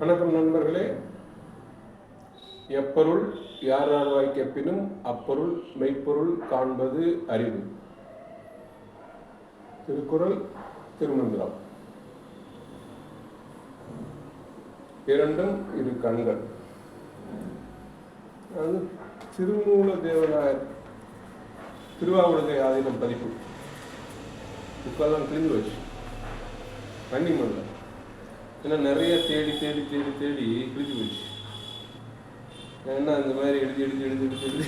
வணக்கம் நண்பர்களே. எப்பொருள் யார் வாய்க்கெப்பினும் அப்பொருள் மெய்ப்பொருள் காண்பது அறிவு. திருக்குறள், திருமந்திரம். இரண்டும் இரு கண்கள். அது திருமூல தேவனாயர் திருவாவடுகை ஆதீனம் பதிப்பு. புக்கெல்லாம் கிழிஞ்சு வச்சு பண்ணி முடியல. ஏன்னா நிறைய தேடி தேடி தேடி தேடி கிழிஞ்சு போச்சு. ஏன்னா இந்த மாதிரி எழுதி எழுதி எழுதி எழுதி எழுதி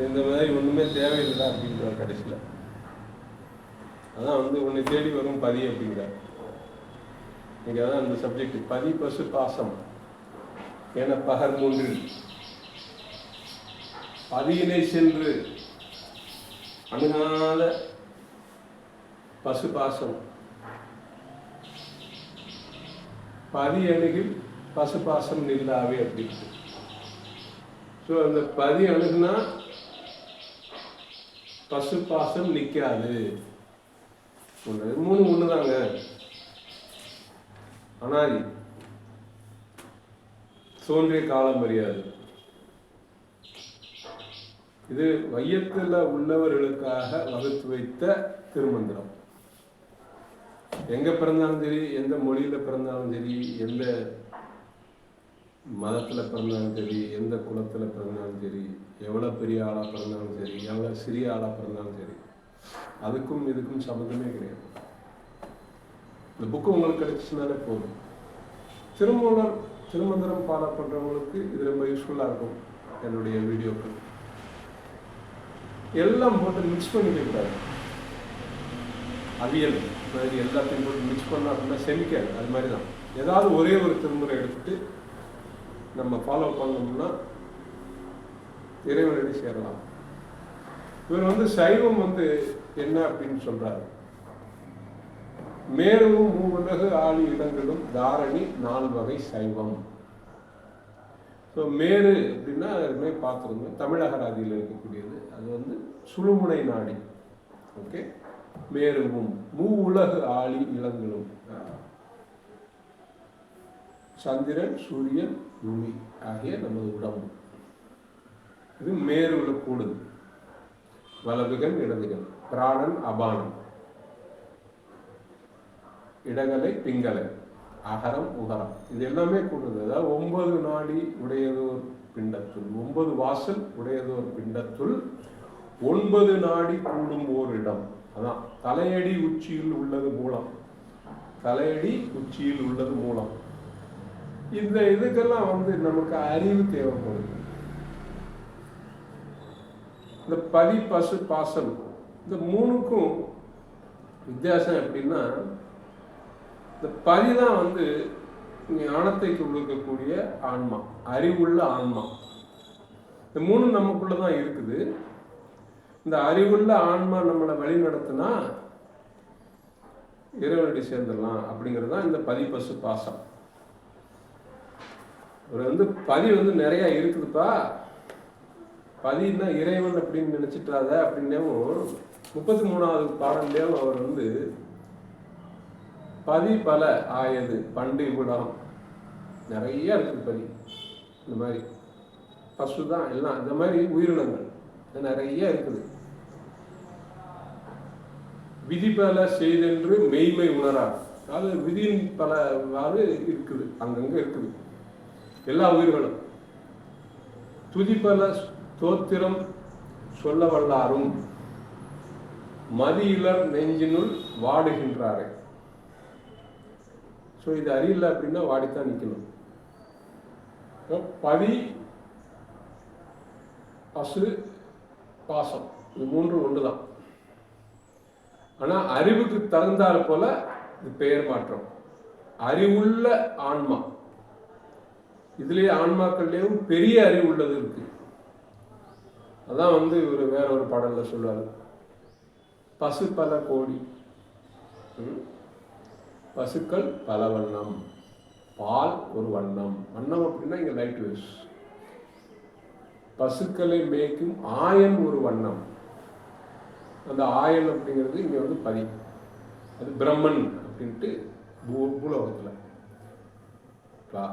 இந்த மாதிரி ஒன்றுமே தேவையில்லை அப்படின்ற கடைசியில். அதான் உன்னை தேடி வரும் பதி அப்படிங்கிற. இங்கே தான் அந்த சப்ஜெக்ட். பதி பசு பாசம் என பகர் மூன்றில் பதியினை சென்று அணுகாத பசு பாசம், பதி அணுகில் பசு பாசம் நில்லாவே அப்படின்னு. ஸோ அந்த பதி அணுகுனா பசு பாசம் நிற்காது. மூணு ஒண்ணுதாங்க. அனாதி, தோன்றிய காலம் அறியாது. இது வையத்தில் உள்ளவர்களுக்காக வகுத்து வைத்த திருமந்திரம். எங்க பிறந்தாலும் சரி, எந்த மொழியில பிறந்தாலும் சரி, எந்த மதத்துல பிறந்தாலும் சரி, எந்த குலத்துல பிறந்தாலும் சரி, எவ்வளவு பெரிய ஆளா பிறந்தாலும் சரி, எவ்வளவு சிறிய ஆளா பிறந்தாலும் சரி, அதுக்கும் இதுக்கும் சம்மந்தமே கிடையாது. இந்த புக்கு உங்களுக்கு கிடைச்சுனாலே போதும். திருமூலர் திருமந்திரம் ஃபாலோ பண்றவங்களுக்கு இது ரொம்ப யூஸ்ஃபுல்லா இருக்கும். என்னுடைய வீடியோக்கள் எல்லாம் போட்டு மிக்ஸ் பண்ணிக்க கூடாது. அவியல் மாதிரி எல்லாத்தையும் போட்டு மிக்ஸ் பண்ணோம் அப்படின்னா செமிக்காது. அது மாதிரி தான் ஏதாவது ஒரே ஒரு திருமுறை எடுத்துட்டு நம்ம ஃபாலோ பண்ணோம்னா இறைவனடி சேரலாம். இவர் சைவம் என்ன அப்படின்னு சொல்றாரு. மேலும் மூவுலகு ஆளி இடங்களும் தாரணி 4 வகை சைவம். ஸோ மேரு அப்படின்னா எதுவுமே பார்த்துருந்தோம். தமிழக ராதியில் இருக்கக்கூடியது. அது சுழுமுனை நாடி. ஓகே. மேருவும் மூவுலகு ஆளி இளங்களும் சந்திரன், சூரியன், பூமி ஆகிய நமது உடம்பு. இது மேருவுல கூடுது. வலதுகன், இடதுகன், பிராணன், அபானம், இடகலை, பிங்கலை, அகரம், உகரம், இது எல்லாமே கூடுது. அதாவது 9 நாடி உடையதோர் பிண்டத்துள், 9 வாசல் உடையதோர் பிண்டத்துள் 9 நாடி கூடும் ஓர் இடம். அதான் தலையடி உச்சியில் உள்ளது மூலம். தலையடி உச்சியில் உள்ளது மூலம். இந்த இதுக்கெல்லாம் நமக்கு அறிவு தேவைப்படுது. இந்த பதி பசு பாசம், இந்த மூணுக்கும் வித்தியாசம் எப்படின்னா, இந்த பதிதான் ஞானத்தைக்கு உள்ளக்கூடிய ஆன்மா, அறிவுள்ள ஆன்மா. இந்த மூணு நமக்குள்ளதான் இருக்குது. இந்த அறிவுள்ள ஆன்மா நம்மளை வழி நடத்தினா இறைவனடி சேர்ந்துடலாம் அப்படிங்கிறது தான் இந்த பதி பசு பாசம். ஒரு பதி நிறைய இருக்குதுப்பா, பதினா இறைவன் அப்படின்னு நினைச்சிட்டாத அப்படின்னேவும் 33வது பாடல்லையும் அவர் பதி பல ஆயது பண்டு இவ்வுலகம் நிறைய இருக்குது. பதி இந்த மாதிரி பசு தான் எல்லாம். இந்த மாதிரி உயிரினங்கள் நிறைய இருக்குது. விதி பல செய்தென்று மெய்மை உணரார். அது விதியின் பலவாறு இருக்குது, அங்கங்க இருக்குது எல்லா உயிர்களும். துதிப்பல தோத்திரம் சொல்ல வல்லாரும் மதியிலர் நெஞ்சினுள் வாடுகின்றாரே. ஸோ இது அறியல அப்படின்னா வாடித்தான் நிற்கணும். பதி பசு பாசம் இது மூன்று ஒன்றுதான். ஆனா அறிவுக்கு தகுந்தாறு போல இது பெயர் மாற்றம். அறிவுள்ள ஆன்மா, இதுலயே ஆன்மாக்கள்லயும் பெரிய அறிவு உள்ளது இருக்கு. அதான் இவர் வேற ஒரு பாடல்ல சொல்றாரு. பசு பல கோடி, பசுக்கள் பல வண்ணம், பால் ஒரு வண்ணம். வண்ணம் அப்படின்னா இங்க லைட் வேவ்ஸ். பசுக்களை மேய்க்கும் ஆயன் ஒரு வண்ணம். அந்த ஆயன் அப்படிங்கிறது இங்க பதி. அது பிரம்மன் அப்படின்ட்டு பூலோகத்தில் வா,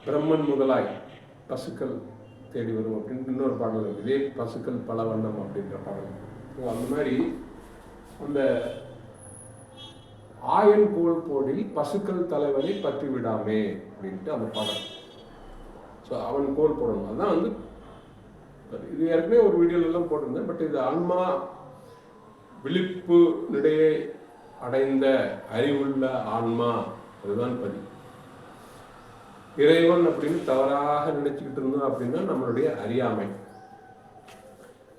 பிரம்மன் முதலாய் பசுக்கள் தேடி வரும் அப்படின்னு இன்னொரு பாடல் இருக்குது. இதே பசுக்கள் பல வண்ணம் அப்படின்ற பாடல். அந்த மாதிரி அந்த ஆயன் கோல் போடில் பசுக்கள் தலைவனை பற்றி விடாமே அப்படின்ட்டு அந்த பாடல். ஸோ அவன் கோல் போடணும். அதுதான் வந்து இது ஏற்கனவே ஒரு வீடியோலாம் போட்டிருந்தேன். பட் இது ஆன்மா விழிப்பு நிலையை அடைந்த அறிவுள்ள ஆன்மா, அதுதான் பதி. இறைவன் அப்படின்னு தவறாக நினைச்சுக்கிட்டு இருந்தோம் அப்படின்னா நம்மளுடைய அறியாமை.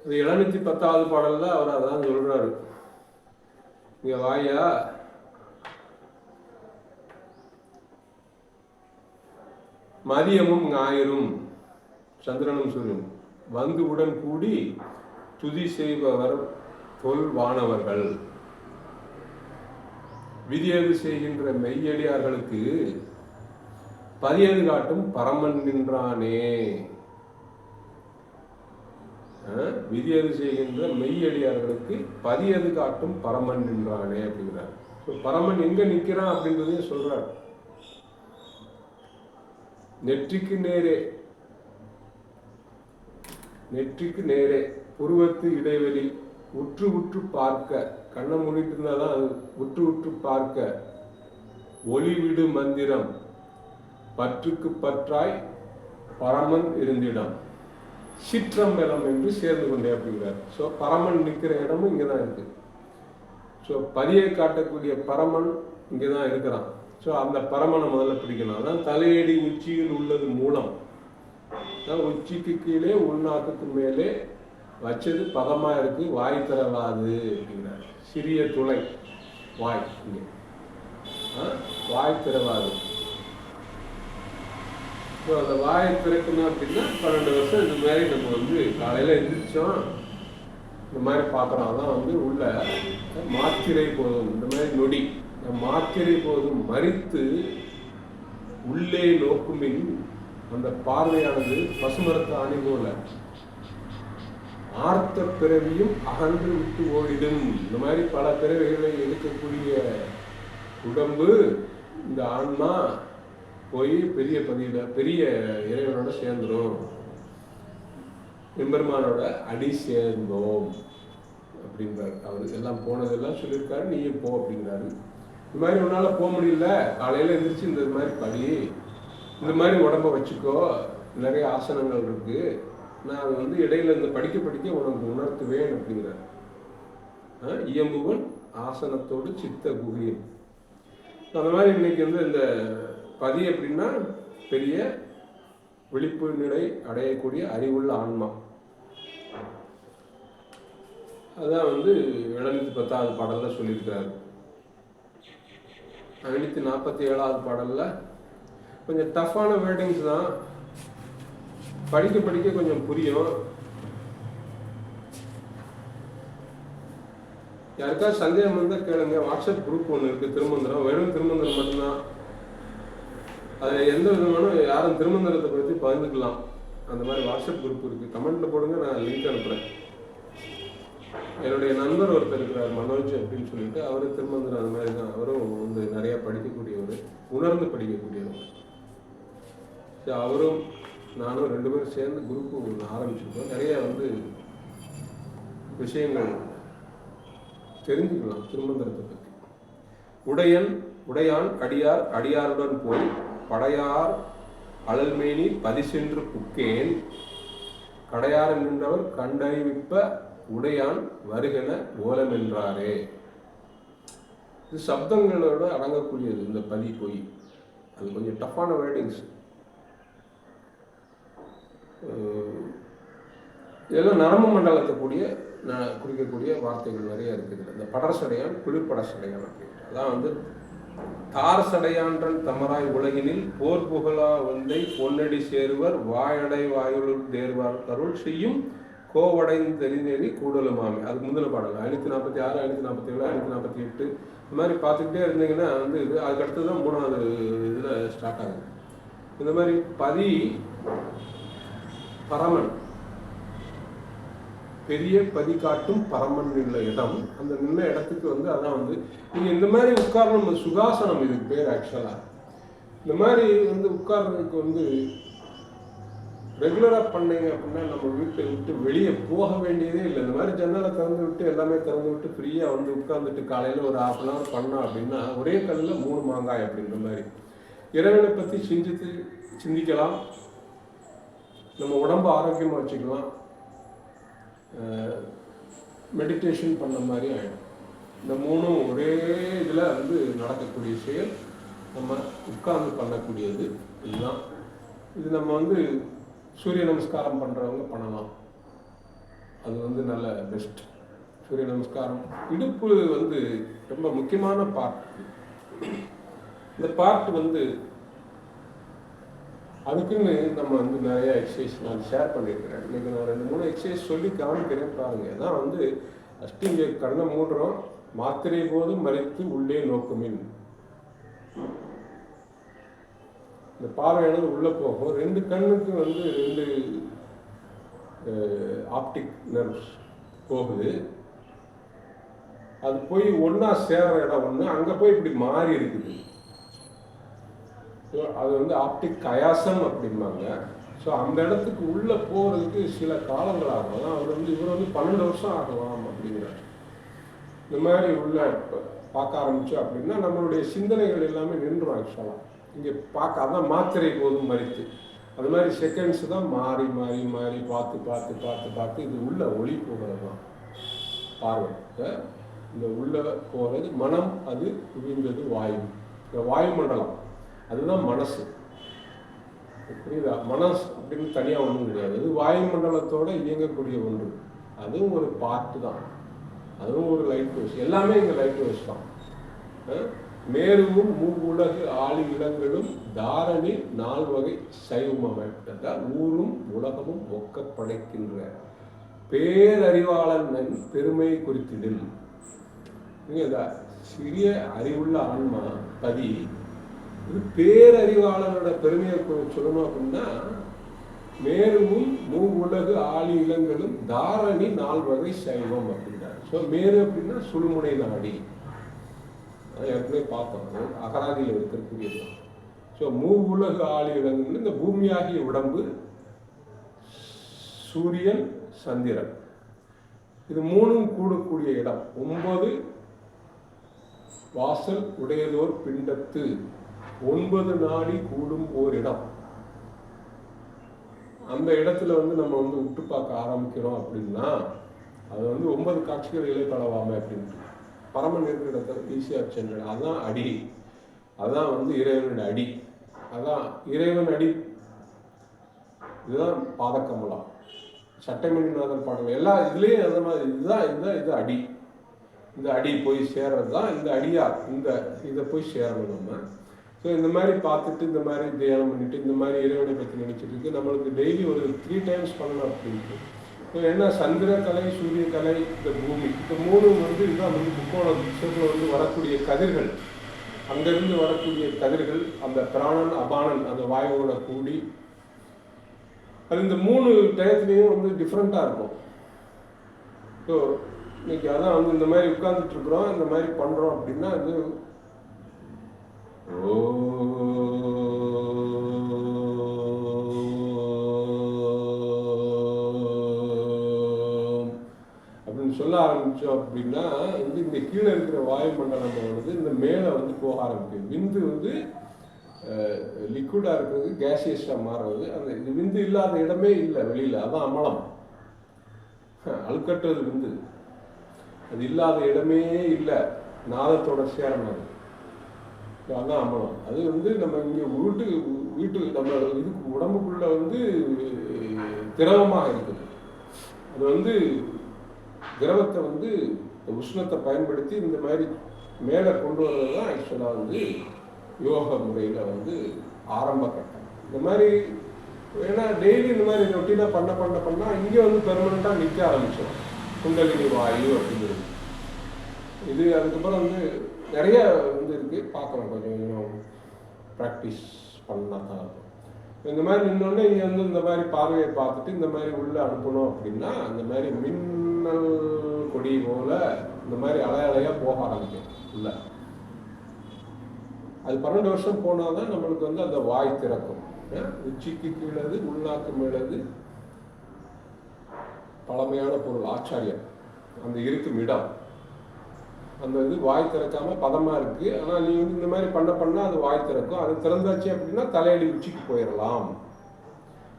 அது 710வது பாடல்ல அவர் அதான் சொல்றாரு. இங்க வாயா, மதியமும் ஞாயிறும் சந்திரனும் சூரியனும் வந்து உடன் கூடி துதி செய்பவர் தொல் வானவர்கள், விதியது செய்கின்ற மெய்யடியார்களுக்கு பதியது காட்டும் பரமன் நின்றானே. விதியது செய்கின்ற மெய்யடியார்களுக்கு பதியது காட்டும் பரமன் நின்றானே அப்படிங்கிறார். பரமன் எங்க நிற்கிறான் அப்படின்றதையும் சொல்றார். நெற்றிக்கு நேரே, நெற்றிக்கு நேரே, புருவத்து இடைவெளி, உற்று உற்று பார்க்க, கண்ணை மூடிட்டு இருந்தாதான் அது உற்று உற்று பார்க்க, ஒளிவிடு மந்திரம், பற்றுக்கு பற்றாய் பரமன் இருந்திடம், சிற்றம்பலம் என்று சேர்ந்து கொண்டே அப்படிங்கிறார். ஸோ பரமன் நிற்கிற இடமும் இங்கே தான் இருக்கு. ஸோ பதியை காட்டக்கூடிய பரமன் இங்கே தான் இருக்கிறான். ஸோ அந்த பரமனை முதல்ல பிடிக்கணும். அதான் தலையடி உச்சியில் உள்ளது மூலம். உச்சிக்கு கீழே உள்நாக்குக்கு மேலே வச்சது பதமாக இருக்கு, வாய் திறவாது அப்படிங்கிறார். சிறிய துளை வாய், இங்கே வாய் திறவாது. ஸோ அந்த வாயை திறக்கணும் அப்படின்னா 12 வருஷம் இந்த மாதிரி நம்ம வந்து காலையில் எழுந்திரிச்சோம் இந்த மாதிரி பார்க்குறோம். அதான் வந்து உள்ள மாத்திரை போதும், இந்த மாதிரி நொடி மாத்திரை போதும் மறித்து உள்ளே நோக்குமின் அந்த பார்வையானது பசுமரத்து ஆணி போல ஆர்த்த பிறவியும் அகன்று விட்டு ஓடிடும். இந்த மாதிரி பல பிறவிகளை எடுக்கக்கூடிய உடம்பு இந்த ஆன்மா போய் பெரிய பதியில பெரிய இறைவனோட சேர்ந்துடும், எம்பெருமானோட அடி சேர்ந்தோம் அப்படின்றாரு. அவரு எல்லாம் போனதெல்லாம் சொல்லியிருக்காரு, நீயும் போ அப்படிங்கிறாரு. இந்த மாதிரி உன்னால போக முடியல, காலையில எந்திரிச்சு இந்த மாதிரி படி, இந்த மாதிரி உடம்ப வச்சுக்கோ, நிறைய ஆசனங்கள் இருக்கு, நான் அது வந்து இடையில இந்த படிக்க படிக்க உனக்கு உணர்த்துவேன் அப்படிங்கிறார். இயம்புவன் ஆசனத்தோடு சித்த குகையும். அந்த மாதிரி இன்னைக்கு வந்து இந்த பதி அப்படின்னா பெரிய விழிப்பு நிலை அடையக்கூடிய அறிவுள்ள ஆன்மா. அதான் வந்து 710வது பாடல்ல சொல்லியிருக்கிறாரு. 547வது பாடல்ல கொஞ்சம் டஃப்பான வேர்டிங்ஸ் தான், படிக்க படிக்க கொஞ்சம் புரியும். யாருக்காவது சந்தேகம் இருந்தால் கேளுங்க. வாட்ஸ்அப் குரூப் ஒன்று இருக்கு, திருமந்திரம், வெறும் திருமந்திரம் மட்டும்தான். அதில் எந்த விதமான யாரும் திருமந்திரத்தை பற்றி பகிர்ந்துக்கலாம். அந்த மாதிரி வாட்ஸ்அப் குரூப் இருக்கு, கமெண்ட்ல போடுங்க, நான் லிங்க் அனுப்புறேன். என்னுடைய நண்பர் ஒருத்தர் இருக்கிறார், மனோஜ் அப்படின்னு சொல்லிட்டு, அவரு திருமந்திரம் அந்த மாதிரி தான். அவரும் வந்து நிறைய படிக்கக்கூடியவர், உணர்ந்து படிக்கக்கூடியவர். அவரும் நானும் 2 பேரும் சேர்ந்து குரூப் ஒன்று ஆரம்பிச்சிருக்கோம். நிறைய வந்து விஷயங்கள் தெரிஞ்சுக்கலாம் திருமந்திரத்தை பற்றி. உடையான் அடியார் அடியாருடன் போய் படையார் அழல்மேனி பதிசென்று புக்கேன், கடையார் நின்றவர் கண்டறிவிப்ப உடையான் வருகென ஓலம் என்றாரே. இது சப்தங்களோட அடங்கக்கூடியது இந்த பதி போய். அது கொஞ்சம் டஃப்பான வேர்டிங்ஸ். இதெல்லாம் நரம்பு மண்டலத்தை குறிக்கக்கூடிய வார்த்தைகள் நிறைய இருக்குது. இந்த படர்சடையான் குளிர்படசடையான் அப்படின்ட்டு. அதான் வந்து தாரசடையான்றன் தமராய் உலகினில் போர் புகழா வந்தை பொன்னடி சேருவர் வாயடை வாயுள் தேர்வார் கருள் செய்யும் கோவடைந்து தெளிநெறி கூடலுமாமே. அதுக்கு முந்தின பாடல் 546, 547, 548 இந்த மாதிரி பார்த்துக்கிட்டே இருந்தீங்கன்னா வந்து இது அதுக்கு அடுத்து தான் 3வது இதில் ஸ்டார்ட் ஆகுது. இந்த மாதிரி பதி பரமன், பெரிய பதி காட்டும் பரமன் உள்ள இடம். அந்த நின்ன இடத்துக்கு வந்து அதான் வந்து நீங்க இந்த மாதிரி உட்காரணும். சுகாசனம் இதுக்கு பேர். ஆக்சுவலா இந்த மாதிரி வந்து உட்கார்றதுக்கு வந்து ரெகுலராக பண்ணீங்க அப்படின்னா நம்ம வீட்டை விட்டு வெளியே போக வேண்டியதே இல்லை. இந்த மாதிரி ஜன்னலை திறந்து விட்டு எல்லாமே திறந்து விட்டு ஃப்ரீயாக வந்து உட்கார்ந்துட்டு காலையில் ஒரு 1/2 hour பண்ணோம் அப்படின்னா ஒரே கல்லில் 3 மாங்காய் அப்படின்ற மாதிரி இறைவனை பற்றி சிந்திக்கலாம், நம்ம உடம்பு ஆரோக்கியமாக வச்சுக்கலாம், மெடிடேஷன் பண்ண மாதிரி ஆகிடும். இந்த 3ம் ஒரே இதில் வந்து நடக்கக்கூடிய செயல், நம்ம உட்கார்ந்து பண்ணக்கூடியது இதுதான். இது நம்ம வந்து சூரிய நமஸ்காரம் பண்ணுறவங்க பண்ணலாம், அது வந்து நல்ல பெஸ்ட். சூரிய நமஸ்காரம் இடுப்பு வந்து ரொம்ப முக்கியமான பார்ட். இந்த பார்ட் வந்து அதுக்குன்னு நம்ம வந்து நிறைய எக்ஸசைஸ் நான் ஷேர் பண்ணியிருக்கிறேன். இன்றைக்கி நான் 2-3 எக்ஸசைஸ் சொல்லி காமிக்கிறேன் பாருங்க. அதான் வந்து ஃபஸ்ட்டு இங்கே கண்ணை மூடுறோம், மாத்திரை போதும் மறைத்து உள்ளே நோக்குமின். இந்த பார்வையானது உள்ளே போகும். 2 கண்ணுக்கு வந்து 2 ஆப்டிக் நர்வ்ஸ் போகுது. அது போய் ஒன்றா சேர்ற இடம் ஒன்று, அங்கே போய் இப்படி மாறி இருக்குது. அது வந்து ஆப்டிக் கயாசம் அப்படிம்பாங்க. ஸோ அந்த இடத்துக்கு உள்ளே போகிறதுக்கு சில காலங்கள் ஆகும். அவர் வந்து இவர் வந்து 12 வருஷம் ஆகலாம் அப்படிங்கிறார். இந்த மாதிரி உள்ள பார்க்க ஆரம்பித்தோம் அப்படின்னா நம்மளுடைய சிந்தனைகள் எல்லாமே நின்றுடும். ஆக்சுவலாக இங்கே பார்க்க அதான் மாத்திரை போதும் மறித்து, அது மாதிரி செகண்ட்ஸ் தான் மாறி மாறி மாறி பார்த்து பார்த்து பார்த்து பார்த்து இது உள்ள ஒளி போகிறது தான் பார்வை. இந்த உள்ள போகிறது மனம், அது குவிந்தது வாயு, இந்த வாயு மண்டலம், அதுதான் மனசு. புரியுதா? மனசு அப்படின்னு தனியாக ஒன்றும் கிடையாது, அது வாயு மண்டலத்தோடு இயங்கக்கூடிய ஒன்று. அதுவும் ஒரு பார்ட்டு தான், அதுவும் ஒரு லைட் ஹவுஸ். எல்லாமே இங்கே லைட் ஹவுஸ் தான். மேருவும் மூவுலகு ஆளி இளங்களும் தாரணி 4 வகை சைவம் அமைப்பதால் ஊரும் உலகமும் ஒக்க படைக்கின்ற பேரறிவாளன் பெருமை குறித்திடில். சிறிய அறிவுள்ள ஆன்மா பதி பேரறிவாளனோட பெருமையை சொல்லணும் அப்படின்னா மேருவும் மூவுலகு ஆளி இளங்களும் தாரணி 4 வகை சைவம் அப்படின்றார். ஸோ மேரு அப்படின்னா சுழுமுனை நாடி, அதை ஏற்கனவே பார்த்தோம், அகராதியில் இருக்கக்கூடியது. ஸோ மூவுலகு ஆளி இளங்கள் இந்த பூமியாகிய உடம்பு, சூரியன், சந்திரன், இது 3ம் கூடக்கூடிய இடம். 9 வாசல் உடையதோர் பிண்டத்து 9 நாடி கூடும் ஓர் இடம். அந்த இடத்துல வந்து நம்ம வந்து உற்று பார்க்க ஆரம்பிக்கிறோம் அப்படின்னா அது வந்து 9 காட்சிகள் இலைப்பளவாமை அப்படின்ட்டு பரமன் இருக்கிற இடத்துல ஈஸியாக சென்று, அதுதான் அடி, அதுதான் வந்து இறைவனுடைய அடி, அதான் இறைவன் அடி. இதுதான் பாதக்கமலம், சட்டைமணிநாதன் பாடல் எல்லா இதுலேயும் அந்த மாதிரி இதுதான் இது அடி. இந்த அடி போய் சேர்றது தான் இந்த அடியார், இந்த இதை போய் சேரணும் நம்ம. ஸோ இந்த மாதிரி பார்த்துட்டு இந்த மாதிரி தியானம் பண்ணிட்டு இந்த மாதிரி இறைவனை பற்றி நினைச்சிட்டு இருக்கு. நம்மளுக்கு டெய்லி ஒரு 3 times பண்ணணும் அப்படின்ட்டு. ஸோ என்ன சந்திரக்கலை, சூரியக்கலை, இந்த பூமி, இந்த 3ம் வந்து இதுதான் வந்து முக்கோண திசையில் வந்து வரக்கூடிய கதிர்கள், அங்கேருந்து வரக்கூடிய கதிர்கள், அந்த பிராணன் அபானன் அந்த வாயுவோட கூடி அது இந்த 3 டயத்துலேயும் வந்து டிஃப்ரெண்ட்டாக இருக்கும். ஸோ இன்னைக்கு அதான் வந்து இந்த மாதிரி உட்கார்ந்துட்டு இருக்கிறோம், இந்த மாதிரி பண்ணுறோம் அப்படின்னா அது அப்படின்னு சொல்ல ஆரம்பித்தோம் அப்படின்னா வந்து இந்த கீழே இருக்கிற வாயுமண்டலம் வந்து இந்த மேலே வந்து போக ஆரம்பிக்கும். விந்து வந்து லிக்விடாக இருக்கிறது கேசியஸாக மாறுறது. அந்த இது விந்து இல்லாத இடமே இல்லை வெளியில், அதான் அமலம். அழுக்கற்றது விந்து, அது இல்லாத இடமே இல்லை, நாதத்தோட சேரணும், அதான் அமலம். அது வந்து நம்ம இங்கே வீட்டு நம்ம இதுக்கு உடம்புக்குள்ள வந்து திரவமாக இருக்குது. அது வந்து திரவத்தை வந்து உஷ்ணத்தை பயன்படுத்தி இந்த மாதிரி மேலே கொண்டு வர்றது தான் ஆக்சுவலாக வந்து யோக முறையில் வந்து ஆரம்ப கட்டம். இந்த மாதிரி ஏன்னா டெய்லி இந்த மாதிரி ரொட்டீனாக பண்ணால் இங்கே வந்து பெர்மனண்ட்டாக நிற்க ஆரம்பிச்சோம் குண்டலினி வாயு அப்படிங்கிறது. இது அதுக்கப்புறம் வந்து நிறைய வந்து இருக்குது, பார்க்கலாம், கொஞ்சம் கொஞ்சம் ப்ராக்டிஸ் பண்ணால் தான் இருக்கும். இந்த மாதிரி நின்னோடனே இங்கே வந்து இந்த மாதிரி பார்வையை பார்த்துட்டு இந்த மாதிரி உள்ளே அனுப்பணும் அப்படின்னா அந்த மாதிரி மின்னல் கொடி போல் இந்த மாதிரி அலையாக போக ஆரம்பிக்கும். இல்லை அது 12 வருஷம் போனால் தான் நம்மளுக்கு வந்து அந்த வாய் திறக்கும். உச்சிக்கு கீழது உள்நாக்கு மேலது பழமையான பொருள் ஆச்சாரியம் அந்த இருக்கும் இடம் அந்த இது வாய் திறக்காம பதமாக இருக்குது. ஆனால் நீ வந்து இந்த மாதிரி பண்ணால் அது வாய் திறக்கும். அது திறந்தாச்சு அப்படின்னா தலையடி உச்சிக்கு போயிடலாம்.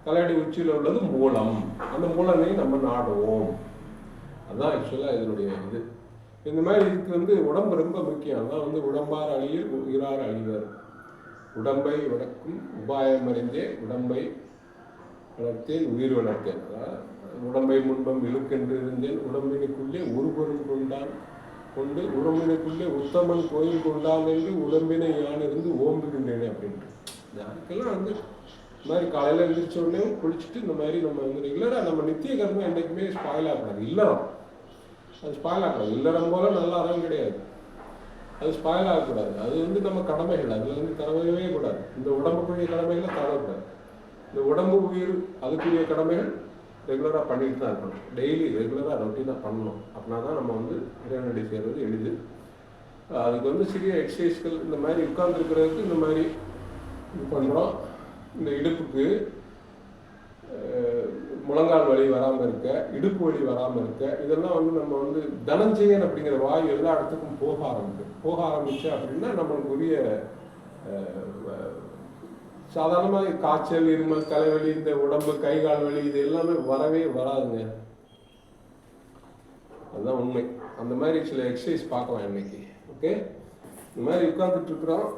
தலையடி உச்சியில் உள்ளது மூலம். அந்த மூலனை நம்ம நாடுவோம். அதுதான் ஆக்சுவலாக இதனுடைய இது. இந்த மாதிரி இதுக்கு வந்து உடம்பு ரொம்ப முக்கியம். அதான் வந்து உடம்பார் அழியர் உயிரார் அழிவர். உடம்பை வளர்க்கும் உபாயம் அறிந்தே உடம்பை வளர்த்தேன் உயிர் வளர்த்தேன். அதாவது உடம்பை முன்பம் இழுக்கென்று இருந்தேன் உடம்பினுக்குள்ளே ஒரு பொருள் கொண்டான் கொண்டு உடம்பினுக்குள்ளே உத்தமன் கோயில் கொண்டான் என்று உடம்பினை யான் இருந்து ஓம்புகின்றேனே அப்படின்ட்டு. அதுக்கெல்லாம் வந்து இந்த மாதிரி காலையில் எழுந்திரிச்ச உடனே குளிச்சுட்டு இந்த மாதிரி நம்ம வந்து ரெகுலராக நம்ம நித்திய கர்மம் என்றைக்குமே ஸ்பாயில் ஆகக்கூடாது. இல்லறம் அது ஸ்பாயில் ஆகக்கூடாது. இல்லறம் போல நல்ல அறம் கிடையாது. அது ஸ்பாயில் ஆகக்கூடாது. அது வந்து நம்ம கடமைகள். அதில் வந்து தரவே கூடாது. இந்த உடம்புக்குரிய கடமைகளை தரக்கூடாது. இந்த உடம்பு உயிர் அதுக்குரிய கடமைகள் ரெகுலராக பண்ணிட்டு தான் இருக்கணும். டெய்லி ரெகுலராக ரொட்டீனாக பண்ணணும். அப்படின்னா தான் நம்ம வந்து இறைவனடி சேர்வது எளிது. அதுக்கு வந்து சிறிய எக்ஸசைஸ்கள் இந்த மாதிரி உட்கார்ந்துருக்கிறதுக்கு இந்த மாதிரி இது பண்ணுறோம். இந்த இடுப்புக்கு முழங்கால் வலி வராமல் இருக்க, இடுப்பு வலி வராமல் இருக்க, இதெல்லாம் வந்து நம்ம வந்து தனஞ்செயன் அப்படிங்கிற வாயு எல்லா இடத்துக்கும் போக ஆரம்பிச்சு அப்படின்னா நம்மளுக்கு உரிய சாதாரணமாக காய்ச்சல் இருமல் தலைவலி இந்த உடம்பு கை கால் வலி இது எல்லாமே வரவே வராதுங்க. அதுதான் உண்மை. அந்த மாதிரி சில எக்ஸசைஸ் பார்க்கலாம் இன்னைக்கு. ஓகே, இந்த மாதிரி உட்கார்ந்துட்டு இருக்கிறோம்.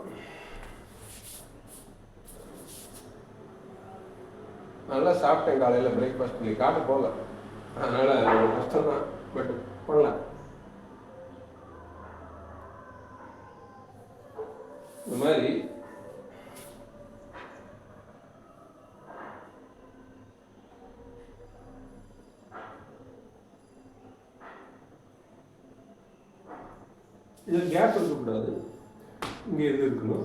நல்லா சாப்பிட்டேன் காலையில் பிரேக்ஃபாஸ்ட் பண்ணி காட்ட போகல, அதனால கஷ்டம் தான், பட் பண்ணலாம். இந்த மாதிரி இது கேப் இருக்கக்கூடாது. இங்கே இது இருக்கணும்.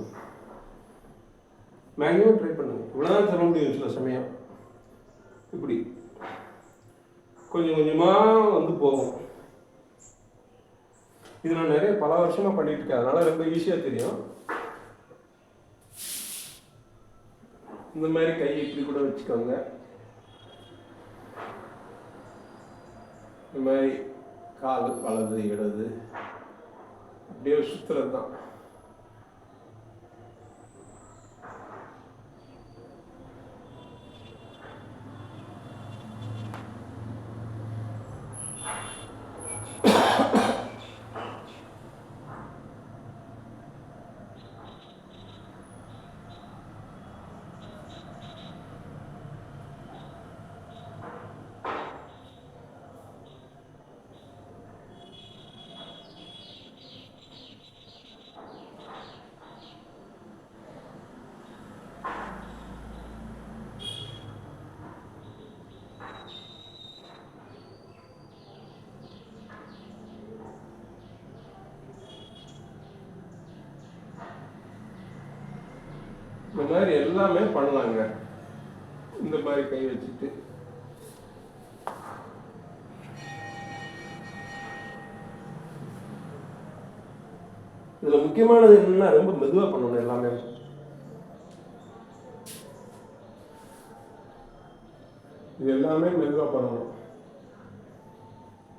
மேக்ஸிமம் ட்ரை பண்ணுங்க. இவ்வளோதான் தர முடியும். சில சமயம் இப்படி கொஞ்சம் கொஞ்சமாக வந்து போகும். இது நான் நிறைய பல வருஷமாக பண்ணிட்டு இருக்கேன். அதனால ரொம்ப ஈஸியாக தெரியும். இந்த மாதிரி கையை இப்படி கூட வச்சுக்கோங்க. இந்த மாதிரி கால் வலது இடது அப்படியே சுற்றுறது தான். இந்த மாதிரி எல்லாமே பண்ணலாங்க. இந்த மாதிரி கை வச்சுட்டு இதுல முக்கியமானது என்னன்னா ரொம்ப மெதுவா பண்ணணும். எல்லாமே இது எல்லாமே மெதுவா பண்ணணும்.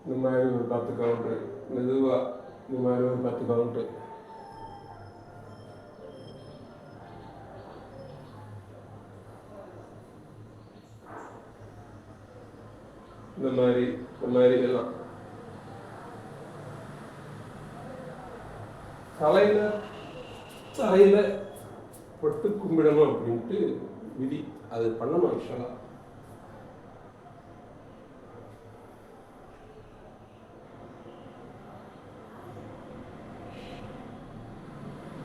இந்த மாதிரி ஒரு 10 கவுண்ட் மெதுவா, இந்த மாதிரி ஒரு 10 கவுண்ட். இந்த மாதிரி எல்லாம் தலையில பட்டு கும்பிடணும் அப்படின்ட்டு விதி. அது பண்ணணும். ஆக்சுவலா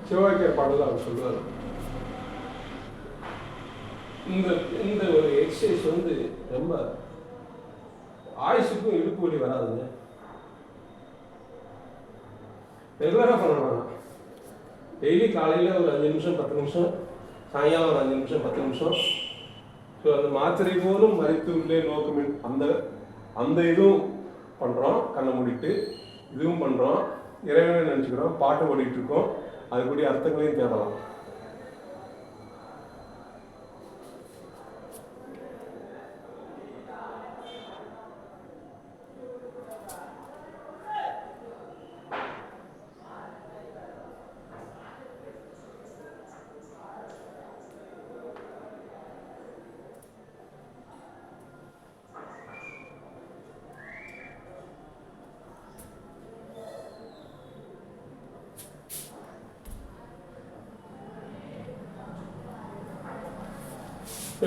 சிவாக்கிய பாடல அவர் சொல்றாரு, இந்த ஒரு எக்ஸசைஸ் வந்து ரொம்ப ஆயுசுக்கும் இடுப்பு வலி வராதுங்க. ரெகுலராக பண்ணணும். டெய்லி காலையில் ஒரு 5 நிமிஷம் 10 நிமிஷம், சாயங்காலம் ஒரு 5 நிமிஷம் 10 நிமிஷம். ஸோ அந்த மாத்திரை போலும் மறைத்து உள்ளே நோக்குமின் அந்த இதுவும் பண்ணுறோம். கண்ணை மூடிட்டு இதுவும் பண்ணுறோம். இறைவனை நினச்சிக்கிறோம். பாட்டு ஓடிட்டு இருக்கோம். அதுக்குரிய அர்த்தங்களையும் தேடலாம்.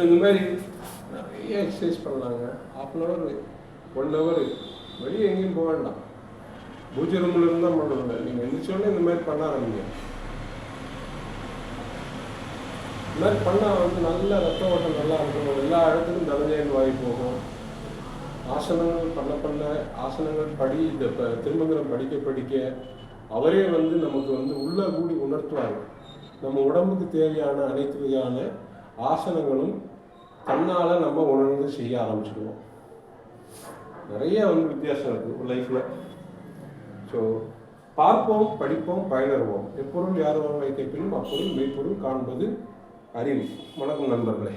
இந்த மாதிரி நிறைய எக்ஸசைஸ் பண்ணலாங்க. 1/2 1 ஹவர் வெளியே எங்கேயும் போக வேண்டாம். பூஜை ரூமில் இருந்தால் பண்ணணுங்க. நீங்கள் எழுந்திரிச்சோடனே இந்த மாதிரி பண்ண ஆரம்பிங்க. இந்த மாதிரி பண்ணால் வந்து நல்ல ரத்த ஓட்டம் நல்லா இருக்கும். எல்லா இடத்துக்கும் தனஞ்சயன் வாய் போகும். ஆசனங்கள் பண்ண பண்ண ஆசனங்கள் இந்த திருமந்திரம் படிக்க அவரே வந்து நமக்கு வந்து உள்ள கூடி உணர்த்துவாங்க. நம்ம உடம்புக்கு தேவையான அனைத்து வகையான ஆசனங்களும் தன்னால் நம்ம உணர்ந்து செய்ய ஆரம்பிச்சிடுவோம். நிறைய வந்து வித்தியாசம் இருக்குது லைஃப்பில். ஸோ பார்ப்போம், படிப்போம், பயனறுவோம். எப்பொருள் யார் வைத்த பின் அப்பொருள் மெய்ப்பொருள் காண்பது அறிவு. வணக்கம் நண்பர்களே.